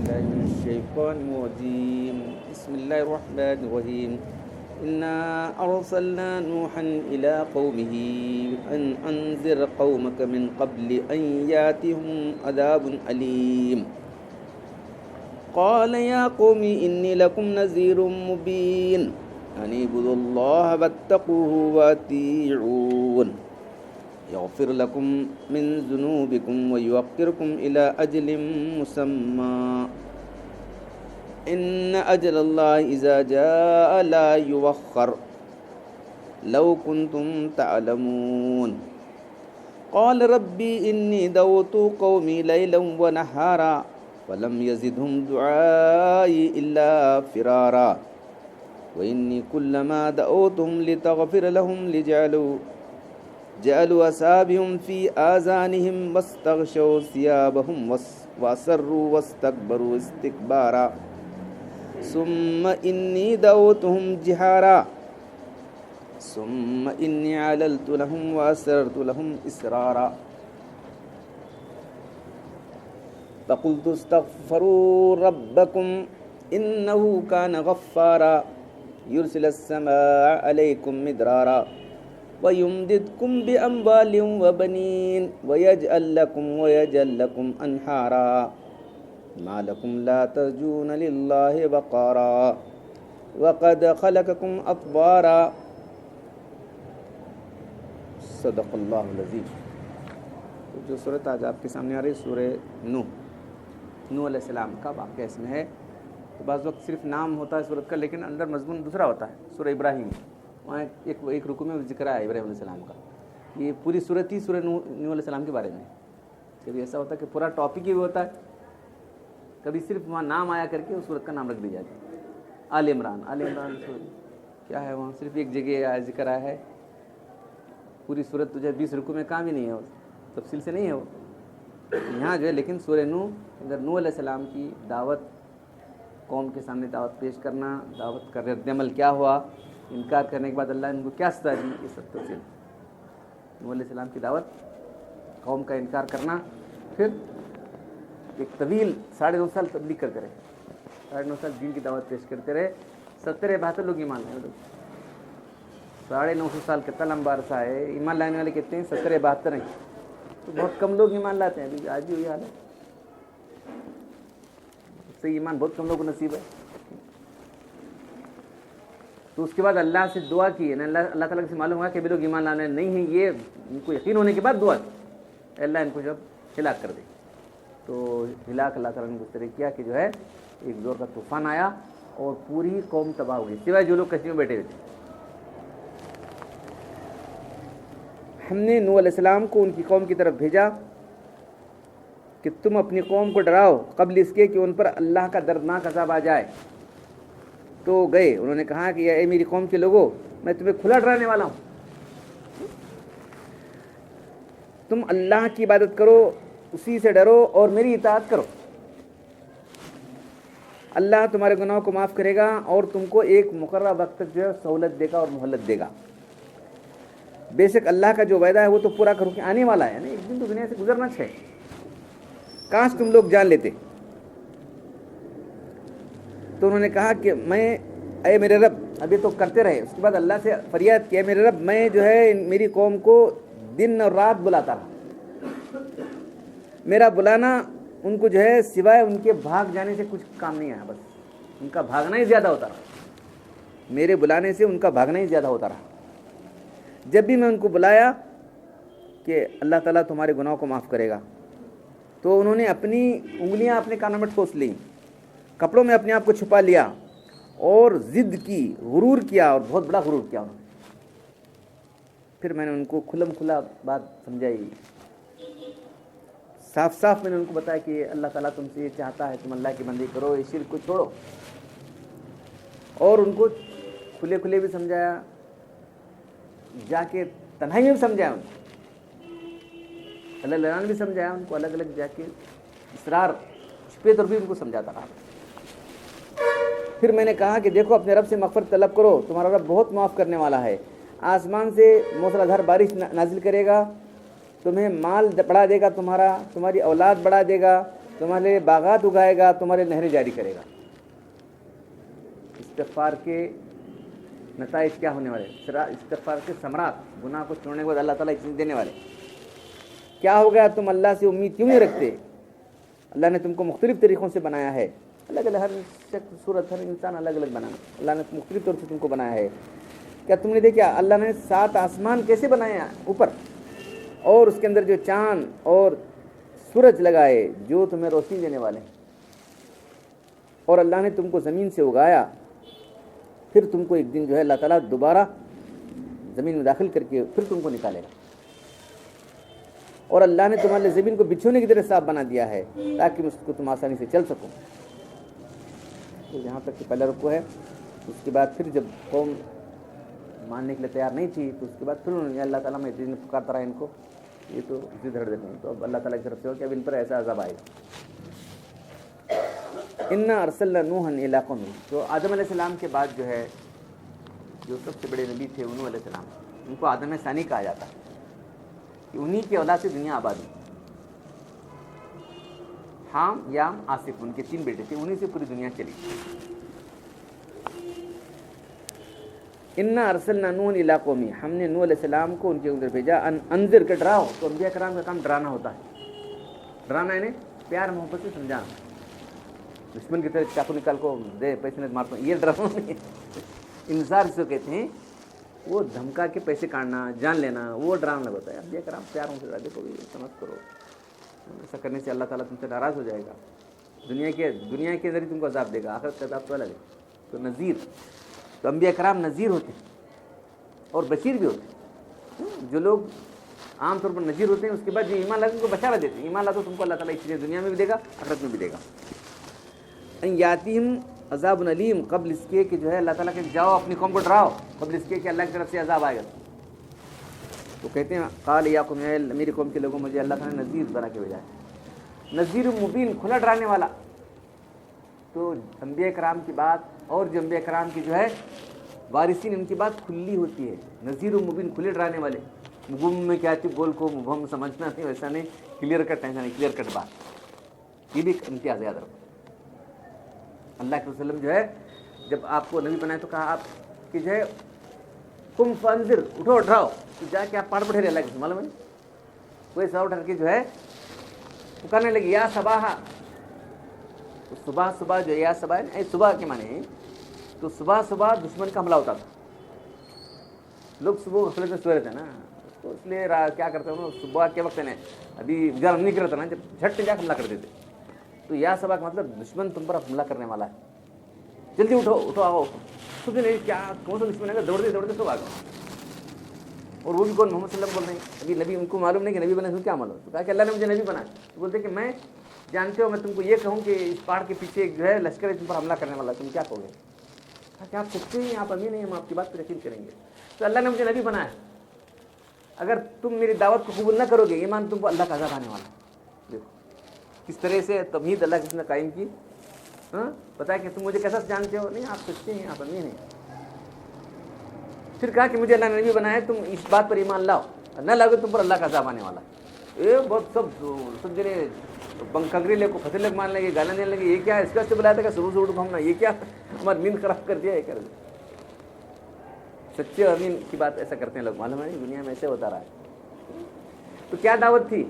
بالله من الشيطان الرجيم بسم الله الرحمن الرحيم إنا أرسلنا نوحا إلى قومه أن أنذر قومك من قبل أن يأتيهم عذاب أليم قال يا قوم إني لكم نذير مبين أن اعبدوا الله واتقوه وأطيعون يغفر لكم من ذنوبكم ويؤخركم إلى أجل مسمى إن أجل الله إذا جاء لا يؤخر لو كنتم تعلمون قال ربي إني دعوت قومي ليلا ونهارا فلم يزدهم دعائي إلا فرارا وإني كلما دعوتهم لتغفر لهم جعلوا أصابعهم في آذانهم واستغشوا ثيابهم وأصروا واستكبروا استكبارا ثم إني دعوتهم جهارا ثم إني أعلنت لهم وأسررت لهم إسرارا فقلت استغفروا ربكم إنه كان غفارا يرسل السماء عليكم مدرارا ويمددكم بأموال وبنين ويجعل لكم أنهارا ما لكم لا ترجون لله وقارا وقد خلقكم أطوارا صدق اللہ العظیم. جو صورت آج آپ کے سامنے آ رہی ہے سورہ نوح علیہ السلام کا واقعہ اس میں ہے. تو بعض وقت صرف نام ہوتا ہے صورت کا لیکن اندر مضمون دوسرا ہوتا ہے. سورہ ابراہیم وہاں ایک رکوع میں ذکر ہے ابراہیم علیہ السلام کا. یہ پوری صورت ہی سورہ نوح علیہ السلام کے بارے میں. کبھی ایسا ہوتا ہے کہ پورا ٹاپک ہی ہوتا ہے, کبھی صرف وہاں نام آیا کر کے اس صورت کا نام رکھ دی جاتی ہے. آل عمران کیا ہے, وہاں صرف ایک جگہ ذکر آیا ہے. پوری صورت تو جو 20 رکوع میں کام ہی نہیں ہے, تفصیل سے نہیں ہے وہ یہاں جو ہے. لیکن سورہ نوح اگر نوح علیہ السلام کی دعوت, قوم کے سامنے دعوت پیش کرنا, دعوت کا رد عمل کیا ہوا, انکار کرنے کے بعد اللہ نے ان کو کیا سزا دی, یہ سب تفصیل. نوح علیہ السلام کی دعوت, قوم کا انکار کرنا, پھر ایک طویل 9.5 سال تبلیغ کرتے رہے, 9.5 سال دین کی دعوت پیش کرتے رہے. 70-72 لوگ ایمان لائے. 950 سال کتنا لمبا عرصہ ہے. ایمان لانے والے کتنے ہیں؟ 70-72 ہیں. تو بہت کم لوگ ایمان لاتے ہیں. ابھی آج بھی وہی حال ہے, صحیح ایمان بہت کم لوگوں کو نصیب ہے. تو اس کے بعد اللہ سے دعا کی, اللہ تعالیٰ سے معلوم ہوا کہ بھی لوگ ایمان لانے نہیں ہیں, یہ ان کو یقین ہونے کے بعد دعا کی اللہ ان کو جب ہلاک کر دے. تو ہلاک اللہ تعالیٰ نے اس طرح کیا کہ جو ہے ایک زور کا طوفان آیا اور پوری قوم تباہ ہو گئی, سوائے جو لوگ کشتی میں بیٹھے ہوئے تھے. ہم نے نوح علیہ السلام کو ان کی قوم کی طرف بھیجا کہ تم اپنی قوم کو ڈراؤ قبل اس کے کہ ان پر اللہ کا دردناک عذاب آ جائے. تو گئے, انہوں نے کہا کہ اے میری قوم کے لوگوں, میں تمہیں کھلا ڈرانے والا ہوں. تم اللہ کی عبادت کرو, اسی سے ڈرو اور میری اطاعت کرو. اللہ تمہارے گناہوں کو معاف کرے گا اور تم کو ایک مقررہ وقت تک جو ہے سہولت دے گا اور مہلت دے گا. بے شک اللہ کا جو وعدہ ہے وہ تو پورا کرو کہ آنے والا ہے, ایک دن تو دنیا سے گزرنا ہے. کاش تم لوگ جان لیتے. تو انہوں نے کہا کہ اے میرے رب, ابھی تو کرتے رہے. اس کے بعد اللہ سے فریاد کیا, میرے رب میں جو ہے میری قوم کو دن اور رات بلاتا رہا. میرا بلانا ان کو جو ہے سوائے ان کے بھاگ جانے سے کچھ کام نہیں آیا, بس ان کا بھاگنا ہی زیادہ ہوتا رہا. میرے بلانے سے ان کا بھاگنا ہی زیادہ ہوتا رہا. جب بھی میں ان کو بلایا کہ اللہ تعالیٰ تمہارے گناہوں کو معاف کرے گا, تو انہوں نے اپنی انگلیاں اپنے کانوں میں ٹھوس لیں, کپڑوں میں اپنے آپ کو چھپا لیا اور ضد کی, غرور کیا, اور بہت بڑا غرور کیا انہوں نے. پھر میں نے ان کو کھلم کھلا بات سمجھائی, صاف صاف میں نے ان کو بتایا کہ اللہ تعالیٰ تم سے یہ چاہتا ہے, تم اللہ کی بندگی کرو, اس شرک کو چھوڑو. اور ان کو کھلے کھلے بھی سمجھایا, جا کے تنہائی میں بھی سمجھایا, ان کو اللہ نے بھی سمجھایا, ان کو الگ الگ جا کے اسرار چھپے طور بھی ان کو سمجھاتا رہا. پھر میں نے کہا کہ دیکھو اپنے رب سے مغفرت طلب کرو, تمہارا رب بہت معاف کرنے والا ہے. آسمان سے موسلادھار بارش نازل کرے گا, تمہیں مال بڑھا دے گا, تمہاری اولاد بڑھا دے گا, تمہارے لیے باغات اگائے گا، تمہارے نہریں جاری کرے گا۔ استغفار کے نتائج کیا ہونے والے؟ استغفار کے ثمرات، گناہ کو چھوڑنے کے بعد اللہ تعالیٰ چیز دینے والے کیا ہو گیا؟ تم اللہ سے امید کیوں نہیں رکھتے؟ اللہ نے تم کو مختلف طریقوں سے بنایا ہے، الگ الگ، ہر شخص صورت، ہر انسان الگ الگ بنا، اللہ نے مختلف طور سے تم کو بنایا ہے۔ کیا تم نے دیکھا اللہ نے 7 آسمان کیسے بنائے اوپر، اور اس کے اندر جو چاند اور سورج لگائے جو تمہیں روشنی دینے والے ہیں، اور اللہ نے تم کو زمین سے اگایا، پھر تم کو ایک دن جو ہے اللہ تعالیٰ دوبارہ زمین میں داخل کر کے پھر تم کو نکالے گا، اور اللہ نے تمہارے لیے زمین کو بچھونے کی طرح صاف بنا دیا ہے تاکہ اس کو تم آسانی سے چل سکو۔ تو یہاں تک کہ پہلا رکوع ہے۔ اس کے بعد پھر جب قوم ماننے کے لیے تیار نہیں تھی تو اس کے بعد پھر انہوں نے اللہ تعالیٰ میں دن پکارتا رہا ان کو، یہ تو اسی دھڑ دیتے ہیں، تو اب اللہ تعالیٰ کی طرف سے ہو کہ اب ان پر ایسا عذاب آئے گا۔ انا ارسلنا نوحا الی قومہ، تو آدم علیہ السلام کے بعد جو ہے جو سب سے بڑے نبی تھے نوح علیہ السلام، ان کو آدم ثانی کہا جاتا ہے کہ انہی کی اولاد سے دنیا آباد ہوئی۔ حام، یام، آصف، ان کے 3 بیٹے تھے، انہی سے پوری دنیا چلی۔ انا ارسلنا نوحا الی قومہ، ہم نے نوح علیہ السلام کو ان کے اندر بھیجا، انذر کے ڈراؤ، تو انبیاء کرام کا کام ڈرانا ہوتا ہے۔ ڈرانا یعنی پیار محبت سے سمجھانا، دشمن کی طرح چاقو نکال کو دے پیسے نہیں مارتا، یہ ڈرانا نہیں ہے۔ انذار جس کو کہتے ہیں وہ دھمکا کے پیسے کاٹنا، جان لینا، وہ ڈرانا لگ ہوتا ہے۔ انبیاء کرام پیاروں سے ڈراتے، کو بھی سمجھ کرو، ایسا کرنے سے اللہ تعالیٰ تم سے ناراض ہو جائے گا، دنیا کے ذریعے تم کو عذاب دے گا، آخرت کا عذاب تو الگ ہے۔ تو نذیر، تو انبیاء کرام نذیر ہوتے ہیں اور بشیر بھی ہوتے ہیں۔ جو لوگ عام طور پر نذیر ہوتے ہیں اس کے بعد جو ایمان لاتے ہیں ان کو بشارت دیتے ہیں، ایمان لا تو تم کو اللہ تعالیٰ اس لیے دنیا میں بھی دے گا، آخرت میں بھی دے گا۔ ان یاتہم عذاب علیم، قبل اس کے کہ جو ہے اللہ تعالیٰ کہ جاؤ اپنی قوم کو ڈراؤ، قبل اس کے کہ اللہ کی طرف سے عذاب آئے گا۔ تو کہتے ہیں قال یا قوم، میری قوم کے لوگوں مجھے اللہ تعالیٰ نے نذیر بنا کے بھیجا ہے، نذیر مبین، کھلا ڈرانے والا۔ تو انبیاء کرام کی بات اور جو انبیاء کرام کی جو ہے وارثین، ان کی بات کھلی ہوتی ہے، نذیر مبین، کھلے ڈرانے والے۔ مبہم میں کیا تھی بول کو مبہم سمجھنا نہیں، ویسا نہیں، کلیئر کٹ ایسا نہیں، کلیئر کٹ بات، یہ بھی ایک امتیاز یاد رکھو۔ اللہ کے وسلم جو ہے جب آپ کو نبی بنائے تو کہا آپ کہ جو ہے قم فانذر، اٹھو ڈراؤ، تو جا کے آپ پاڑ پٹھے اللہ کے معلوم ہے کوئی سا اٹھ کے جو ہے پکارنے لگی یا صباحا، تو صبح صبح جو ہے یا صبح ہے صبح کے معنی ہے، تو صبح صبح دشمن کا حملہ ہوتا تھا۔ لوگ صبح غفلت میں سو رہے تھے نا، تو اس لیے کیا کرتے ہیں صبح کے وقت نے ابھی گرم نہیں کرتا نا، جب جھٹ سے جا کے حملہ کر دیتے۔ تو یا صبح کا مطلب دشمن تم پر حملہ کرنے والا ہے، جلدی اٹھو اٹھو آؤ۔ کچھ نہیں، کیا کون سا دشمن ہے، دوڑتے دوڑتے سب آ گئے۔ اور وہ بھی کون؟ محمد صلی اللہ علیہ وسلم بول رہے ہیں، ابھی نبی ان کو معلوم نہیں کہ نبی بنے، تو کیا معلوم؟ تو کہا کہ اللہ نے مجھے نبی بنایا۔ تو بولتے کہ میں جانتے ہو میں تم کو یہ کہوں کہ اس پہاڑ کے پیچھے جو ہے لشکر ہے تم پر حملہ کرنے والا، تم کیا کہو گے؟ کہا کہ آپ سچے ہیں، آپ امین ہیں، ہم آپ کی بات پہ یقین کریں گے۔ تو اللہ نے مجھے نبی بنایا، اگر تم میری دعوت کو قبول نہ کرو گے، ایمان تم کو اللہ کا عذاب آنے والا ہے۔ دیکھو کس طرح سے توحید اللہ کس نے قائم کی۔ ہاں پتا ہے کہ تم مجھے کیسا جانتے ہو؟ نہیں، آپ سچے ہیں، آپ امین ہیں۔ پھر کہا کہ مجھے اللہ نے نبی بنایا ہے، تم اس بات پر ایمان لاؤ، نہ لاؤ گے تم پر اللہ کا عذاب آنے والا ہے۔ یہ بہت سب جنے کنکری لے کو پھسل لے مان لیں گے، گالیاں دینے لگے، یہ کیا ہے، اس کا سے بلایا تھا کہ صبح سے اٹھ گھومنا، یہ کیا ہماری نیند خراب کر دیا ہے۔ کر سچے اور امین کی بات ایسا کرتے ہیں لوگ، معلوم ہے دنیا میں ایسے ہوتا رہا ہے۔ تو کیا دعوت تھی؟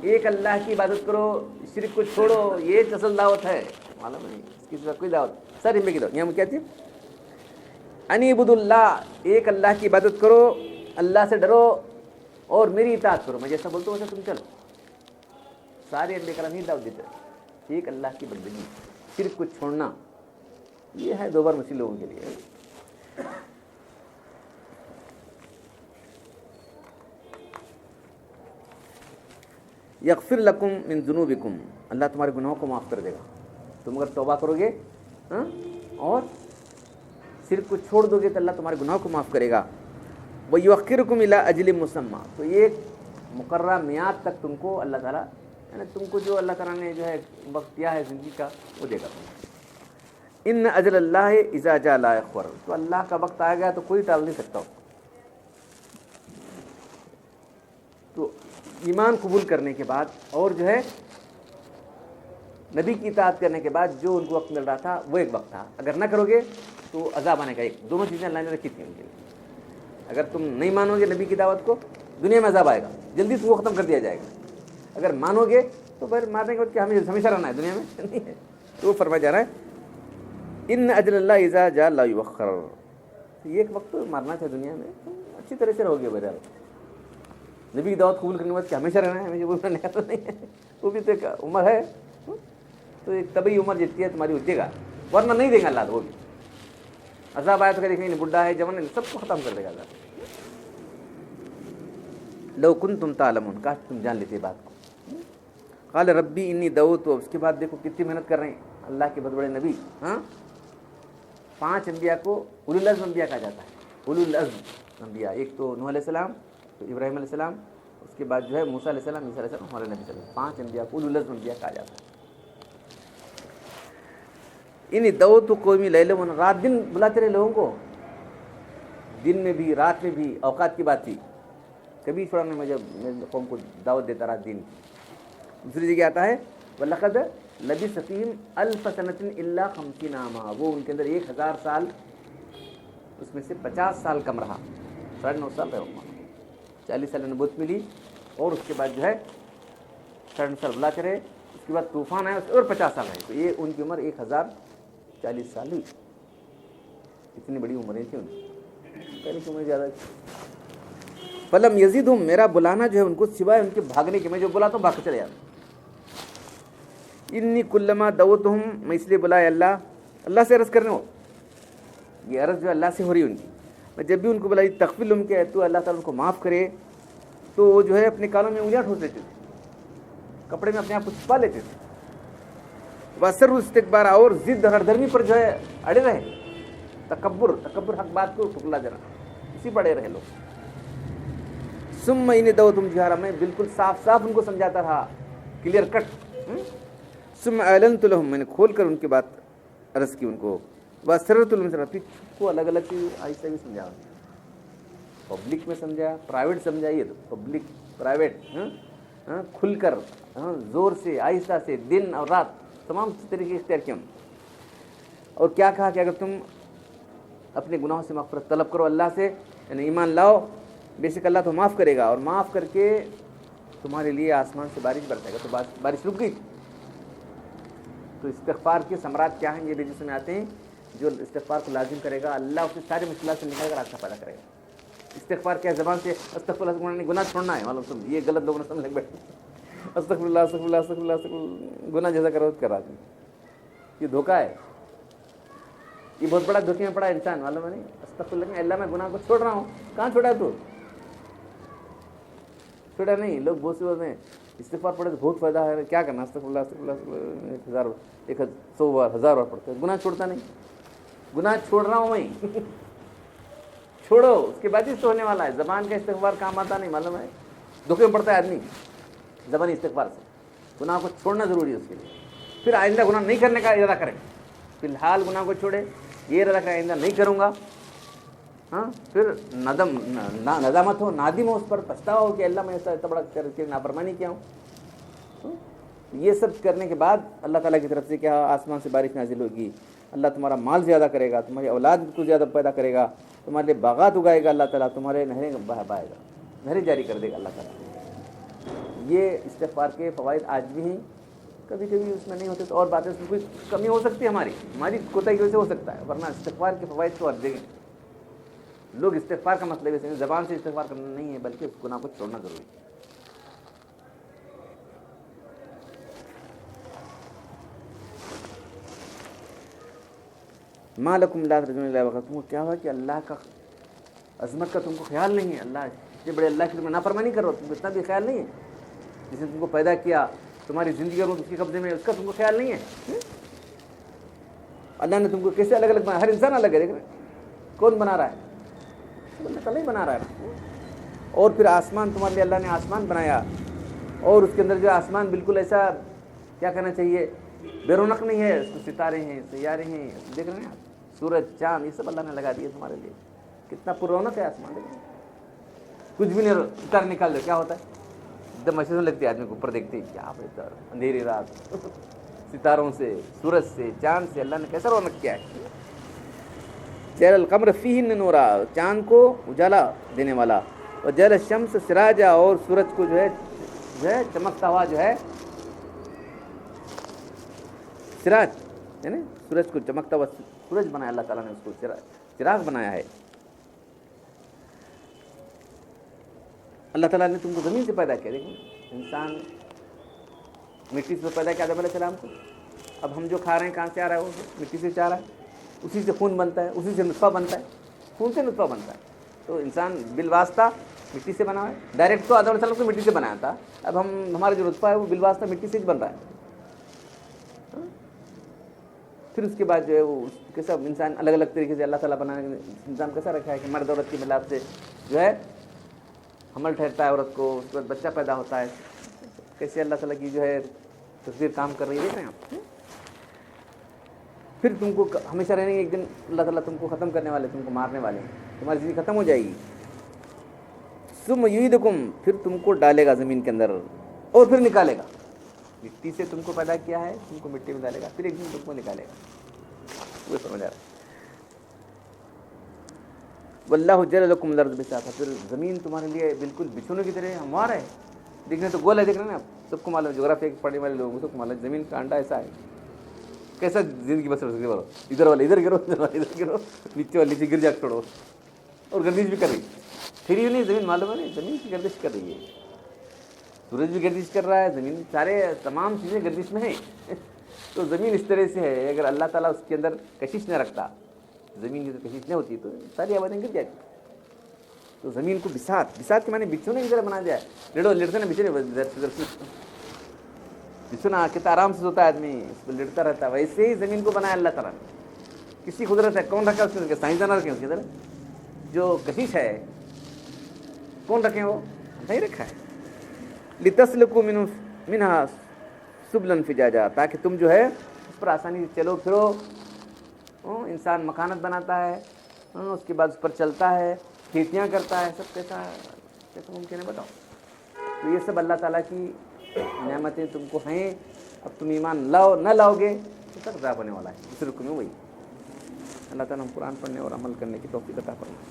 ایک اللہ کی عبادت کرو، شرک کو چھوڑو، یہ اصل دعوت ہے، معلوم نہیں اس کی کوئی دعوت سر ہمیں کی دعوت۔ یہاں کیا تھی؟ ان اعبدوا اللہ، ایک اللہ کی عبادت کرو، اللہ سے ڈرو اور میری اطاعت کرو، میں جیسا بولتا ہوں ویسا تم چلو۔ سارے انبیاء کرام نہیں دعوت دیتے، ایک اللہ کی بندگی، شرک کو چھوڑنا، یہ ہے 2 بار مسیح لوگوں کے لیے۔ یغفر لکم من ذنوبکم، اللہ تمہارے گناہوں کو معاف کر دے گا تم اگر توبہ کرو گے اور شرک کو چھوڑ دو گے تو اللہ تمہارے گناہوں کو معاف کرے گا۔ وَيُؤَخِّرُكُمْ إِلَىٰ أَجْلٍ مُّسَمًّى، تو ایک مقررہ میعاد تک تم کو اللہ تعالیٰ، یعنی تم کو جو اللہ تعالیٰ نے جو ہے وقت دیا ہے زندگی کا وہ دے گا۔ ان اجل اللہ اذا جاء لا يؤخر، تو اللہ کا وقت آ گیا تو کوئی ٹال نہیں سکتا ہو۔ تو ایمان قبول کرنے کے بعد اور جو ہے نبی کی اطاعت کرنے کے بعد جو ان کو وقت مل رہا تھا وہ ایک وقت تھا، اگر نہ کرو گے تو عذاب آنے کا ایک، دونوں چیزیں اللہ نے رکھی تھیں ان کے لیے۔ اگر تم نہیں مانو گے نبی کی دعوت کو، دنیا میں عذاب آئے گا، جلدی سے وہ ختم کر دیا جائے گا۔ اگر مانو گے تو پھر ماننے کے بعد کہ ہمیں ہمیشہ رہنا ہے دنیا میں، نہیں ہے۔ تو وہ فرمایا جا رہا ہے ان اجل اللہ اذا جاء لا یؤخر، یہ ایک وقت مارنا تھا دنیا میں، تم اچھی طرح سے رہو گے بہرحال۔ نبی کی دعوت قبول کرنے کے بعد کہ ہمیشہ رہنا ہے، ہمیشہ قبول کرنے کا تو نہیں ہے، وہ بھی تو ایک عمر ہے، تو ایک طبی عمر جتتی ہے تمہاری اٹھے گا، ورنہ نہیں دے گا اللہ، وہ بھی عذاب آیا تو دیکھیں نہیں، بڈھا ہے جوان ہے سب کو ختم کر دے گا اللہ۔ لو کنتم تعلمون، کاش تم جان لیتے بات کو۔ قال ربی انی دعوت، اس کے بعد دیکھو کتنی محنت کر رہے ہیں اللہ کے بہت بڑے نبی۔ ہاں 5 انبیاء کو اولو العزم انبیاء کہا جاتا ہے، اولو العزم انبیاء، ایک تو نوح علیہ السلام، تو ابراہیم علیہ السلام، اس کے بعد جو ہے موسیٰ علیہ السلام، عیسیٰ علیہ السلام، ہمارے نبی صلی اللہ علیہ وسلم، 5 انبیاء کو اولو العزم انبیاء کہا جاتا ہے۔ انی دعوت قومی لیلا و نہارا، رات دن بلاتے رہے لوگوں کو، دن میں بھی رات میں بھی، اوقات کی بات تھی، کبھی چھوڑا نہیں مجھے، میں قوم کو دعوت دیتا رہا دین کی۔ دوسری جگہ آتا ہے وَلَقَدْ لَبِثَ فِيهِمْ أَلْفَ سَنَةٍ إِلَّا 50 عَامًا، وہ ان کے اندر 1000 سال، اس میں سے 50 سال کم رہا، 9.5 سال رہے، 40 سال نبوت ملی، اور اس کے بعد جو ہے 9.5 سال بلاتے رہے، اس کے بعد طوفان آیا اور 50 سال رہے، تو یہ ان کی عمر 1040 سال ہوئی۔ اتنی بڑی عمریں تھیں ان کی، پہلے کی عمر زیادہ تھی۔ فلم یزیدہم، میرا بلانا جو ہے ان کو سوائے ان کے بھاگنے کے، میں جو بلاتا ہوں بھاگ کے چلے جاتا ہوں۔ انی کلما دعوتہم، میں اس لیے بلایا اللہ سے عرض کرنے ہو، یہ عرض جو اللہ سے ہو رہی ان کی، میں جب بھی ان کو بلائی تغفر لہم کہ تو اللہ تعالیٰ ان کو معاف کرے، تو وہ جو ہے اپنے کانوں میں انگلیاں ٹھوس لیتے تھے، کپڑے میں اپنے آپ کو چھپا لیتے تھے، وَأَسَرُّوا اسْتِكْبَارًا، اور ضد ہر دھرمی پر جو ہے اڑے رہے، تکبر حق بات کو ٹھکلا دینا، اسی پر اڑے رہے لوگ۔ ثم انی دعوتہم جہارا، میں بالکل صاف ان کو سمجھاتا رہا، کلیئر کٹ۔ ثم اعلنت لهم، میں نے کھول کر ان کی بات عرض کی ان کو، واسررت لهم، پھر کو الگ الگ کی آہستہ بھی سمجھا، پبلک میں سمجھا، پرائیویٹ سمجھائیے، تو پبلک پرائیویٹ کھل کر، زور سے، آہستہ سے، دن اور رات تمام طریقے اختیار کیے۔ اور کیا کہا کہ اگر تم اپنے گناہوں سے مغفرت طلب کرو اللہ سے، یعنی ایمان لاؤ، بے شک اللہ تو معاف کرے گا، اور معاف کر کے تمہارے لیے آسمان سے بارش برسائے گا۔ تو بارش رک گئی، تو استغفار کے ثمرات کیا ہیں یہ بھی جس میں آتے ہیں، جو استغفار کو لازم کرے گا اللہ اسے سارے مشکلات سے نکال کر راستہ پیدا کرے گا۔ استغفار کیا زبان سے استغفر اللہ، گناہ چھوڑنا ہے، معلوم سب یہ غلط لوگوں نے سمجھ لگ بیٹھے، استغفر اللہ استغفر اللہ استغفر اللہ استغفر اللہ، گناہ جیسا کرو کرا دیں، یہ دھوکہ ہے، یہ بہت بڑا دھوکے میں پڑا انسان، معلوم ہے نہیں۔ استغفر اللہ، اللہ میں گناہ کو چھوڑ رہا ہوں، کہاں چھوڑا تو؟ چھوڑا نہیں۔ لوگ بہت سے بولتے ہیں استغفار پڑھے تو بہت فائدہ ہے، کیا کرنا، استغفر اللہ استغفر اللہ 100 بار 1000 بار پڑھتے، گناہ چھوڑتا نہیں۔ گناہ چھوڑ رہا ہوں میں، چھوڑو، اس کے بعد ہی تو ہونے والا ہے۔ زبان کا استغفار کام آتا نہیں، معلوم ہے، دھوکے میں پڑتا ہے آدمی زبانی استغفار سے۔ گناہ کو چھوڑنا ضروری ہے اس کے لیے، پھر آئندہ گناہ نہیں کرنے کا ارادہ کریں، فی الحال گناہ کو چھوڑے، یہ ارادہ کریں آئندہ نہیں کروں گا، ہاں، پھر ندامت ہو، نادم ہو، اس پر پچھتاوا ہو کہ اللہ میں ایسا بڑا کر کے نافرمانی کیا ہوں۔ یہ سب کرنے کے بعد اللہ تعالیٰ کی طرف سے کیا آسمان سے بارش نازل ہوگی، اللہ تمہارا مال زیادہ کرے گا، تمہاری اولاد کو زیادہ پیدا کرے گا، تمہارے لیے باغات اگائے گا اللہ تعالیٰ، تمہارے نہریں بہائے گا، نہریں جاری کر دے گا اللہ تعالیٰ۔ یہ استغفار کے فوائد آج بھی ہیں، کبھی کبھی اس میں نہیں ہوتے تو اور باتیں، اس میں کوئی کمی ہو سکتی ہے، ہماری کوتاہی کی وجہ سے ہو سکتا ہے، ورنہ استغفار کے فوائد تو ہر جگہ۔ لوگ استغفار کا مطلب ہے زبان سے استغفار کرنا نہیں ہے، بلکہ اس گناہ کو چھوڑنا ضروری ہے۔ ما لکم لا ترجون اللہ وقت، تم کو کیا ہوا کہ اللہ کا عظمت کا تم کو خیال نہیں ہے، اللہ اتنے بڑے اللہ کی تم نافرمانی کر رہے ہو، تم کو اتنا بھی خیال نہیں ہے، جس نے تم کو پیدا کیا، تمہاری زندگی اور اس کے قبضے میں، اس کا تم کو خیال نہیں ہے۔ اللہ نے تم کو کیسے الگ الگ بنا، ہر انسان الگ ہے، دیکھ رہے ہیں کون بنا رہا ہے، اللہ تعالیٰ ہی بنا رہا ہے۔ اور پھر آسمان، تمہارے لیے اللہ نے آسمان بنایا، اور اس کے اندر جو آسمان بالکل ایسا کیا کہنا چاہیے، بے رونق نہیں ہے، اس میں ستارے ہیں، سیارے ہیں، دیکھ رہے ہیں آپ، سورج چاند، یہ سب اللہ نے لگا دیے تمہارے لیے، کتنا پر رونق ہے آسمان، دیکھ رہے ہیں، کچھ بھی نہیں، ستارے نکال دو کیا ہوتا ہے، ایک دم محسوس لگتی ہے آدمی کو اوپر دیکھتے ہی، کیا بہتر اندھیری رات، ستاروں سے، سورج سے، چاند سے اللہ نے کیسا رونق کیا ہے. جعل القمر فیہن نورا، چاند کو اجالا دینے والا، اور جعل الشمس سراجا، اور سورج کو جو ہے چمکتا ہوا جو ہے سراج، یعنی سورج کو چمکتا ہوا سورج بنایا اللہ تعالیٰ نے، اس کو چراغ بنایا ہے. اللہ تعالیٰ نے تم کو زمین سے پیدا کیا. دیکھیں انسان مٹی سے پیدا کیا آدم علیہ السلام کو. اب ہم جو کھا رہے ہیں کہاں سے آ رہا ہے؟ وہ مٹی سے آ رہا ہے. اسی سے خون بنتا ہے، اسی سے نطفہ بنتا ہے، خون سے نطفہ بنتا ہے. تو انسان بالواسطہ مٹی سے بنا ہے. ڈائریکٹ تو آدم علیہ السلام کو مٹی سے بنایا تھا. اب ہمارا جو نطفہ ہے وہ بالواسطہ مٹی سے بن رہا ہے. پھر اس کے بعد جو ہے وہ کیسا انسان الگ الگ طریقے سے اللہ تعالیٰ بنانے کا انتظام کیسا رکھا ہے کہ مرد عورت کی ملاپ سے جو ہے حمل ٹھہرتا ہے عورت کو، اس کے بعد بچہ پیدا ہوتا ہے. کیسے اللہ تعالیٰ کی جو ہے تصویر کام کر رہی ہے، دیکھ رہے ہیں آپ. پھر تم کو ہمیشہ رہنے، ایک دن اللہ تعالیٰ تم کو ختم کرنے والے، تم کو مارنے والے ہیں، تمہاری زندگی ختم ہو جائے گی. ثم یعیدکم، پھر تم کو ڈالے گا زمین کے اندر اور پھر نکالے گا. مٹی سے تم کو پیدا کیا ہے، تم کو مٹی میں ڈالے گا، پھر ایک دن تم کو نکالے گا. وہ سمجھ آ رہا ہے. واللہ جعل لکم الارض بساطا، پھر زمین تمہارے لیے بالکل بچھونے کی طرح ہموار ہے. دیکھنے تو گول ہے، دیکھ رہے ہیں نا آپ، سب کو معلوم ہے، جغرافیہ پڑھنے والے لوگوں کو سب کو معلوم ہے زمین کا انڈا ایسا ہے. کیسا زندگی بسر ہو سکتی ہے؟ ادھر والے ادھر گرو، ادھر والے ادھر گرو، نیچے والے نیچے گر جا چھوڑو، اور گردش بھی کر رہی. پھر یہ نہیں زمین معلوم ہے نہیں، زمین کی گردش کر رہی ہے. سورج بھی گردش کر رہا ہے، زمین، سارے تمام چیزیں گردش میں ہیں. تو زمین اس طرح سے ہے، اگر اللہ تعالیٰ اس کے اندر کشش نہ رکھتا، زمین کی تو کشش نہیں ہوتی تو ساری آبادیں گر جاتی. تو زمین کو بساط کے معنی بچھونے کی طرح بنا جائے. لڑتے نا بچھونے، بچھونا کتنا آرام سے ہوتا ہے، آدمی اس پہ لڑتا رہتا ہے. ویسے ہی زمین کو بنایا اللہ تعالیٰ نے. کسی قدرت ہے، کون رکھا اس کے اندر؟ سائنسدان رکھے اس کے اندر. جو کشش ہے کون رکھے؟ وہ نہیں رکھا ہے. لتسلکوا منہا سبلا فجاجا، تاکہ تم جو ہے اس پر آسانی سے چلو پھرو. انسان مکانت بناتا ہے، اس کے بعد اس پر چلتا ہے، کھیتیاں کرتا ہے، سب کیسا ممکن ہے بتاؤ. تو یہ سب اللہ تعالیٰ کی نعمتیں تم کو ہیں. اب تم ایمان لاؤ نہ لاؤ گے تو سب ضائع ہونے والا ہے. اس رکن میں وہی اللہ تعالیٰ ہم قرآن پڑھنے اور عمل کرنے کی توفیق عطا فرمائے.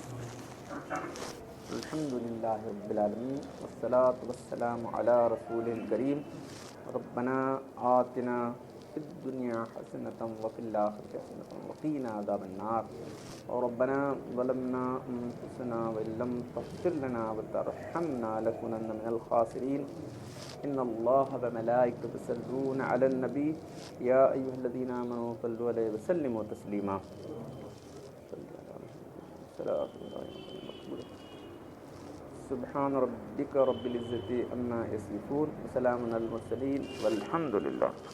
الحمدللہ رب العالمین، والصلاة والسلام علی رسول کریم. ربنا آتنا فی الدنیا حسنة وفی الآخرة حسنة وقنا عذاب النار. ربنا ظلمنا انفسنا وان لم تغفر لنا وترحمنا لنكونن من الخاسرین. ان اللہ وملائکته یصلون علی النبی یا ایھا الذین آمنوا صلوا علیہ وسلموا تسلیما. سبحان ربک رب العزة عما یصفون وسلام علی المرسلین والحمد للہ.